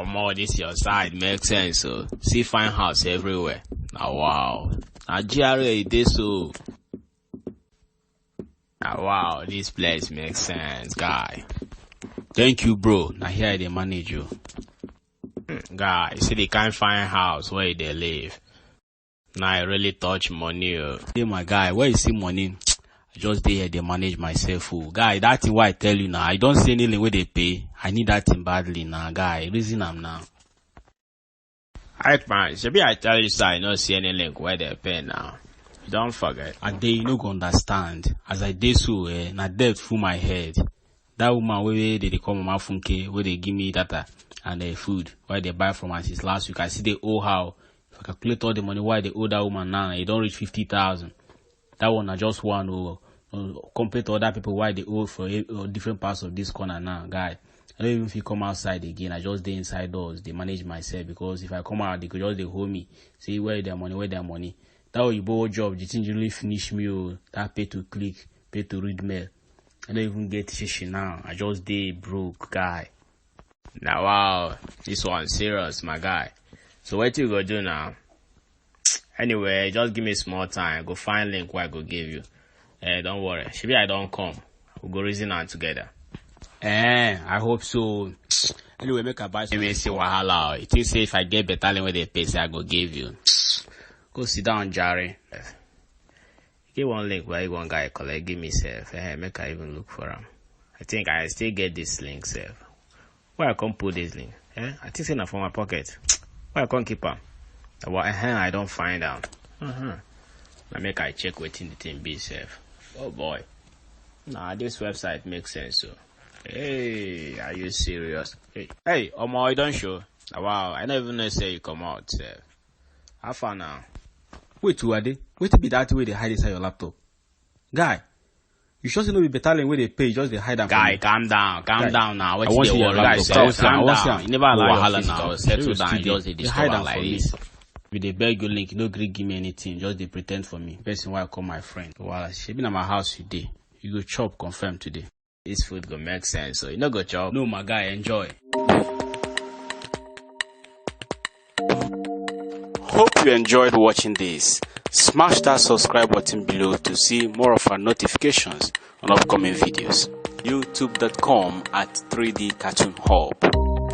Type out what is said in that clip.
come on, this your side makes sense. So see fine house everywhere. Now wow. Now GRA it is so. Now wow, this place makes sense, guy. Thank you, bro. Now here they manage you. Guy, you see they can't find house where they live. Now I really touch money. Hey my guy, where you see money? I just dey here they manage myself. Guy, that thing why I tell you now. I don't see anything where they pay. I need that thing badly now, guy. Reason I'm now. Iykeman, maybe I tell you so I don't see any link where they pay now. Don't forget. And they you no go understand. As I did so, na debt full my head. That woman where they come Mama Funke, where they give me data and food, where they buy from us since last week. I see they owe how. If I calculate all the money why they owe that woman now, it don't reach 50,000. That one I just want to compare to other people why they owe for different parts of this corner now, guy. I don't even if you come outside again. I just stay inside doors. They manage myself because if I come out, they could just they hold me. Say where their money. That way you borrow job, the thing really finish me. That pay to click, pay to read mail. I don't even get shishi now. I just day broke, guy. Now wow, this one's serious, my guy. So what you gonna do now? Anyway, just give me small time. Go find link where I go give you. Don't worry. Maybe I don't come. We'll go reason on together. I hope so. Anyway, make a buy some. Maybe see wahala. You think say if I get better than where they pay, say I go give you. Go sit down, Jerry. Give one link where you one guy collect. Give me self. Make I even look for him. I think I still get this link self. Where I can't put this link? I think it's enough for my pocket. Why I can't keep them? Well, I don't find out. Now make I check within the thing be safe. Oh boy. Nah, this website makes sense. So, hey, are you serious? Hey, Omo, you don't show. Wow, I don't even know say you come out. How far now? Wait, who are they? Wait to be that way they hide inside your laptop, guy. You sure no be better than where they pay, just they hide them. Guy, calm down now. What you worry yourself? Calm down. You never allow your now. Settle down. Just they discover like this. If they beg you link, you no agree give me anything. Just they pretend for me. Person why I call my friend. Well, she been at my house today. You go chop confirm today. This food go make sense. So you no go chop. No, my guy, enjoy. Hope you enjoyed watching this. Smash that subscribe button below to see more of our notifications on upcoming videos. youtube.com/3D Cartoon Hub.